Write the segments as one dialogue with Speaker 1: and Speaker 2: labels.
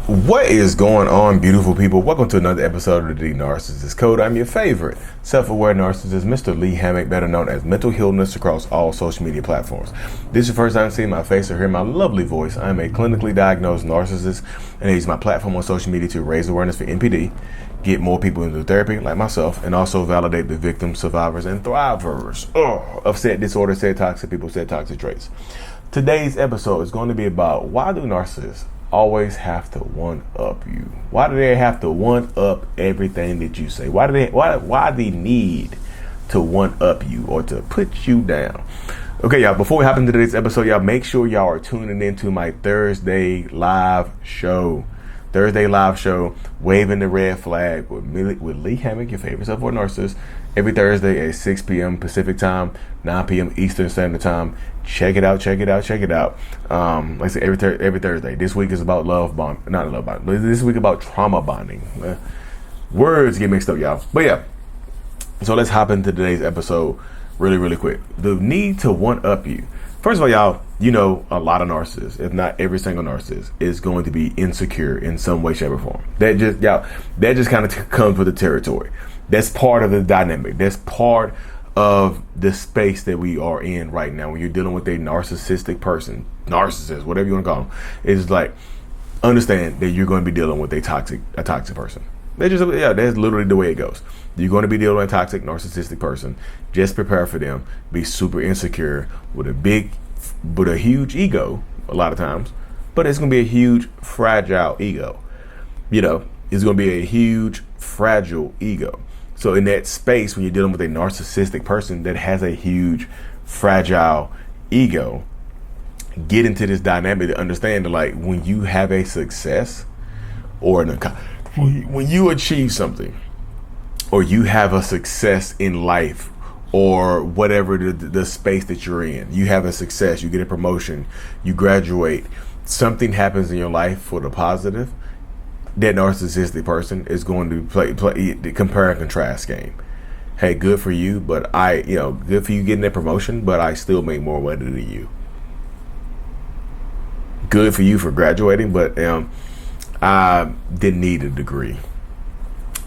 Speaker 1: What is going on, beautiful people? Welcome to another episode of the Narcissists Code. I'm your favorite self-aware narcissist, Mr. Lee Hammock, better known as Mental Healness across all social media platforms. This is your first time seeing my face or hearing my lovely voice. I'm a clinically diagnosed narcissist, and I use my platform on social media to raise awareness for NPD, get more people into therapy like myself, and also validate the victims, survivors, and thrivers of said disorder, said toxic people, said toxic traits. Today's episode is going to be about why do narcissists always have to one up you? Why do they have to one up everything that you say? Why the need to one up you or to put you down? Okay, y'all, before we hop into today's episode, y'all make sure y'all are tuning into my Thursday live show. Waving the red flag with Lee Hammock, your favorite self-aware narcissist, every Thursday at 6 p.m. Pacific time, 9 p.m. Eastern Standard Time. Check it out. Like I said, every Thursday. This week is about this week about trauma bonding. Words get mixed up, y'all. But yeah, so let's hop into today's episode really quick. The need to one up you. First of all, y'all, you know a lot of narcissists, if not every single narcissist, is going to be insecure in some way, shape, or form. That just kind of comes with the territory. That's part of the dynamic. That's part of the space that we are in right now. When you're dealing with a narcissistic person, narcissist, whatever you want to call them, it's like, understand that you're going to be dealing with a toxic person. That's literally the way it goes. You're going to be dealing with a toxic, narcissistic person. Just prepare for them. Be super insecure with a huge ego a lot of times, but it's going to be a huge, fragile ego. It's going to be a huge, fragile ego. So in that space, when you're dealing with a narcissistic person that has a huge, fragile ego, get into this dynamic to understand that, like, when you have a success or when you achieve something, or you have a success in life, or whatever the space that you're in, you have a success, you get a promotion, you graduate, something happens in your life for the positive, that narcissistic person is going to play the compare and contrast game. Hey, good for you, but good for you getting that promotion, but I still make more money than you. Good for you for graduating, but I didn't need a degree.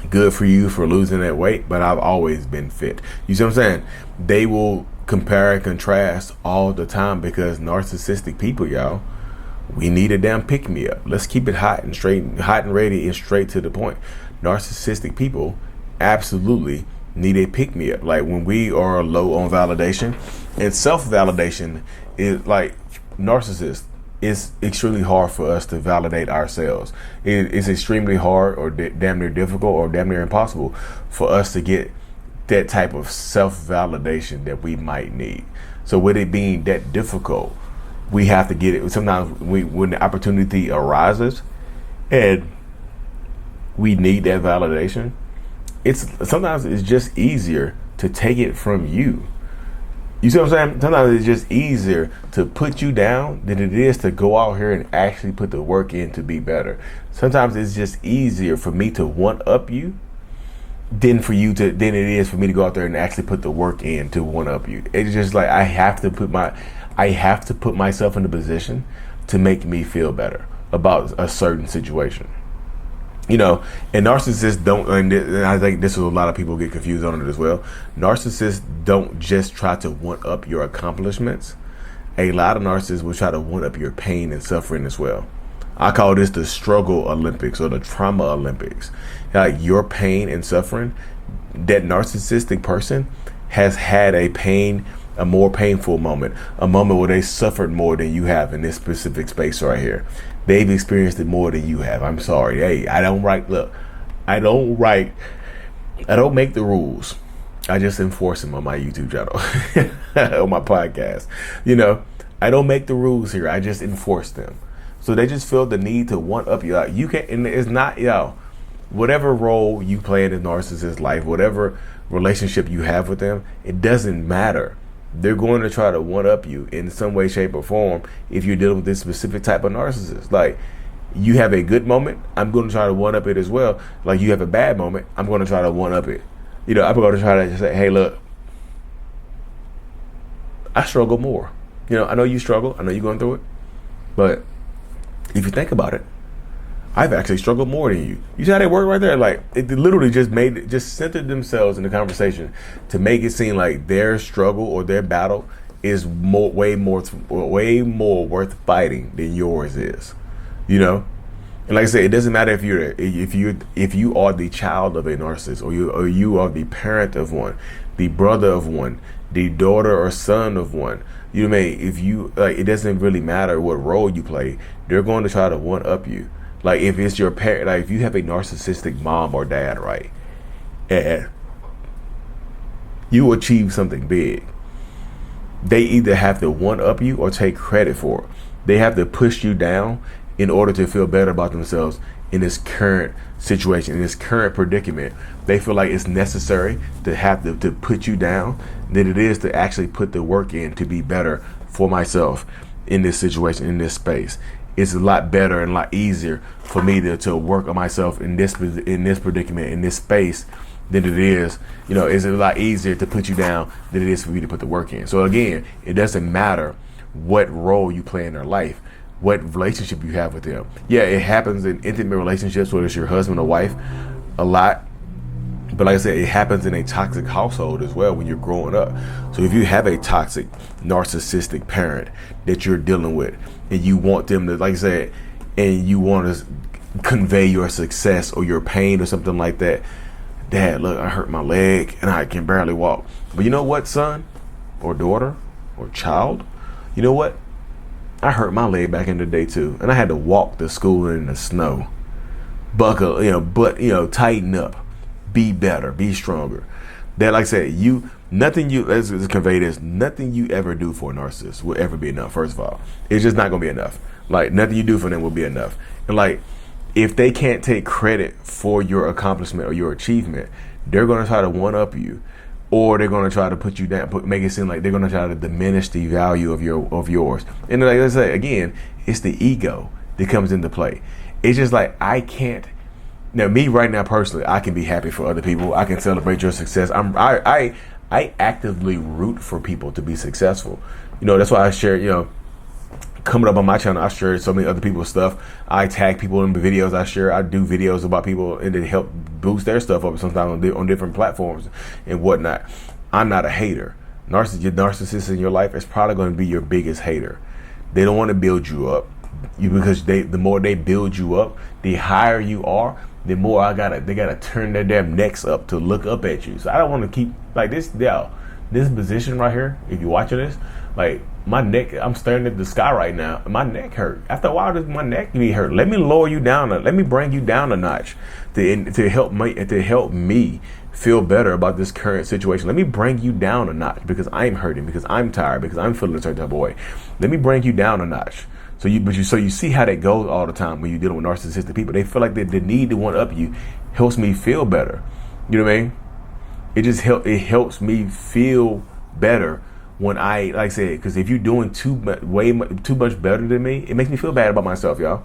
Speaker 1: Good for you for losing that weight, but I've always been fit. You see what I'm saying? They will compare and contrast all the time because narcissistic people, y'all, we need a damn pick-me-up. Let's keep it hot and ready and straight to the point. Narcissistic people absolutely need a pick-me-up. Like when we are low on validation, and self-validation is like narcissists. It's extremely hard for us to validate ourselves. It's extremely hard or damn near difficult or damn near impossible for us to get that type of self-validation that we might need. So with it being that difficult, we have to get it. Sometimes when the opportunity arises and we need that validation, sometimes it's just easier to take it from you. You see what I'm saying? Sometimes it's just easier to put you down than it is to go out here and actually put the work in to be better. Sometimes it's just easier for me to one up you than it is for me to go out there and actually put the work in to one up you. It's just like I have to put myself in a position to make me feel better about a certain situation. And narcissists don't, and I think this is a lot of people get confused on it as well. Narcissists don't just try to one up your accomplishments. A lot of narcissists will try to one up your pain and suffering as well. I call this the struggle Olympics or the trauma Olympics. Like your pain and suffering, that narcissistic person has had a more painful moment, a moment where they suffered more than you have in this specific space right here. They've experienced it more than you have. I'm sorry. Hey, I don't make the rules. I just enforce them on my YouTube channel, on my podcast. I don't make the rules here. I just enforce them. So they just feel the need to one up you. Like you can, and it's not, whatever role you play in a narcissist's life, whatever relationship you have with them, it doesn't matter. They're going to try to one up you in some way, shape, or form if you're dealing with this specific type of narcissist. Like, you have a good moment, I'm going to try to one up it as well. Like, you have a bad moment, I'm going to try to one up it. I'm going to try to say, hey, look, I struggle more. I know you struggle, I know you're going through it, but if you think about it, I've actually struggled more than you. You see how they work right there? Like, it literally just centered themselves in the conversation to make it seem like their struggle or their battle is way more worth fighting than yours is. You know? And like I said, it doesn't matter if you are the child of a narcissist, or you are the parent of one, the brother of one, the daughter or son of one. You know what I mean? If you it doesn't really matter what role you play. They're going to try to one up you. Like, if it's your parent, like if you have a narcissistic mom or dad, right, and you achieve something big, they either have to one up you or take credit for it. They have to push you down in order to feel better about themselves in this current situation, in this current predicament. They feel like it's necessary to have to put you down than it is to actually put the work in to be better for myself in this situation, in this space. It's a lot better and a lot easier for me to work on myself in this predicament, in this space, than it is, it's a lot easier to put you down than it is for me to put the work in. So again, it doesn't matter what role you play in their life, what relationship you have with them. Yeah, it happens in intimate relationships, whether it's your husband or wife, a lot. But like I said, it happens in a toxic household as well when you're growing up. So if you have a toxic, narcissistic parent that you're dealing with, and you want them to, like I said, and you want to convey your success or your pain or something like that, Dad, look, I hurt my leg and I can barely walk. But you know what, son or daughter or child? You know what? I hurt my leg back in the day too, and I had to walk to school in the snow. Buckle, tighten up. Be better, be stronger. That, like I said, let's convey this, nothing you ever do for a narcissist will ever be enough. First of all, it's just not gonna be enough. Like, nothing you do for them will be enough. And like, if they can't take credit for your accomplishment or your achievement, they're gonna try to one up you, or they're gonna try to put you down, make it seem like they're gonna try to diminish the value of yours. And like I say again, it's the ego that comes into play. It's just like, I can't. Now, me right now personally, I can be happy for other people. I can celebrate your success. I actively root for people to be successful. That's why I share, coming up on my channel, I share so many other people's stuff. I tag people in the videos I share. I do videos about people and to help boost their stuff up sometimes on different platforms and whatnot. I'm not a hater. Your narcissist in your life is probably going to be your biggest hater. They don't want to build you up. Because the more they build you up, the higher you are, the more they gotta turn their damn necks up to look up at you. So I don't want to keep like this position right here. If you're watching this, like, my neck, I'm staring at the sky right now. My neck hurt. After a while, does my neck be hurt? Let me lower you down. Let me bring you down a notch to help me feel better about this current situation. Let me bring you down a notch because I'm hurting, because I'm tired, because I'm feeling a certain type of way. Let me bring you down a notch. So you see how that goes all the time when you're dealing with narcissistic people. They feel like the need to one up you helps me feel better. You know what I mean? It helps me feel better when I, like I said, because if you're doing too much better than me, it makes me feel bad about myself, y'all.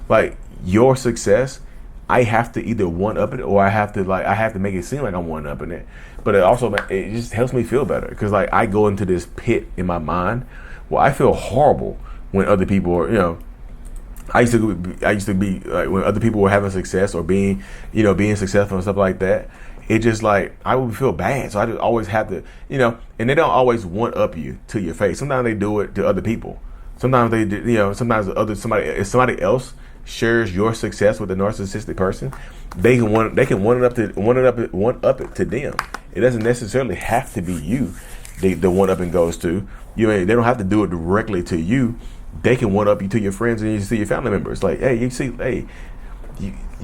Speaker 1: Like, your success, I have to either one up it, or I have to make it seem like I'm one upping it. But it just helps me feel better because, like, I go into this pit in my mind where I feel horrible when other people are, I used to be like, when other people were having success or being successful and stuff like that, it just like, I would feel bad. So I just always have to, and they don't always one up you to your face. Sometimes they do it to other people. Sometimes they do, sometimes if somebody else shares your success with a narcissistic person, they can one up it to them. It doesn't necessarily have to be you. The one up and goes to. They don't have to do it directly to you. They can one up you to your friends and your family members. Like, hey, you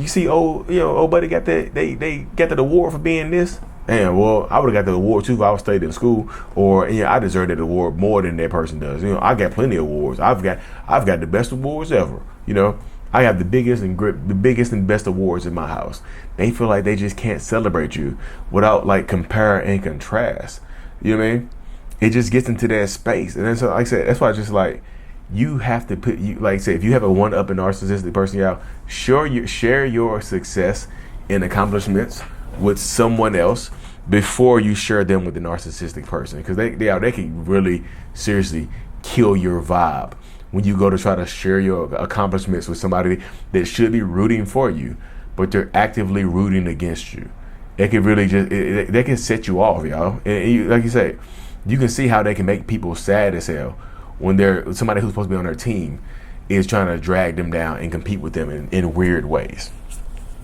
Speaker 1: see, old buddy got that. They got that award for being this. And well, I would have got the award too if I was stayed in school, or I deserve that award more than that person does. I got plenty of awards. I've got the best awards ever. I have the biggest and best awards in my house. They feel like they just can't celebrate you without like compare and contrast. You know what I mean? It just gets into that space, and then so like I said, that's why I just like. You have to put like I say, if you have a one up and narcissistic person, share your success and accomplishments with someone else before you share them with the narcissistic person, because they can really seriously kill your vibe when you go to try to share your accomplishments with somebody that should be rooting for you, but they're actively rooting against you. It can really they can set you off, y'all. And like you say, you can see how they can make people sad as hell when somebody who's supposed to be on their team is trying to drag them down and compete with them in weird ways.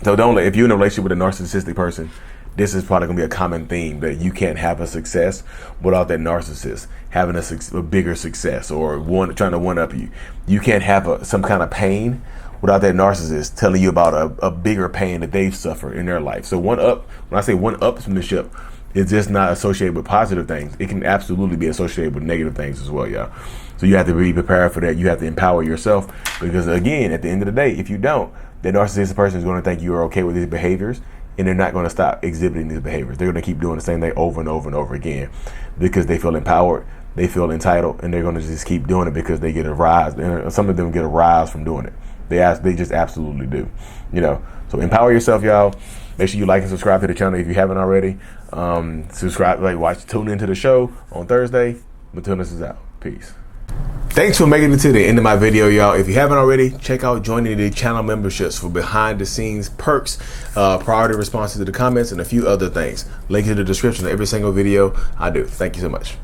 Speaker 1: So if you're in a relationship with a narcissistic person, this is probably gonna be a common theme, that you can't have a success without that narcissist having a bigger success, or trying to one up you. You can't have some kind of pain without that narcissist telling you about a bigger pain that they've suffered in their life. So when I say one-upsmanship, it's just not associated with positive things. It can absolutely be associated with negative things as well, y'all. So you have to be prepared for that. You have to empower yourself, because again, at the end of the day, if you don't, the narcissistic person is going to think you are okay with these behaviors, and they're not going to stop exhibiting these behaviors. They're going to keep doing the same thing over and over and over again, because they feel empowered, they feel entitled, and they're going to just keep doing it because they get a rise. And some of them get a rise from doing it. They just absolutely do. So empower yourself, y'all. Make sure you like and subscribe to the channel if you haven't already. Subscribe, tune into the show on Thursday. Healness is out. Peace. Thanks for making it to the end of my video, y'all. If you haven't already, check out joining the channel memberships for behind the scenes perks, priority responses to the comments, and a few other things. Link in the description of every single video I do. Thank you so much.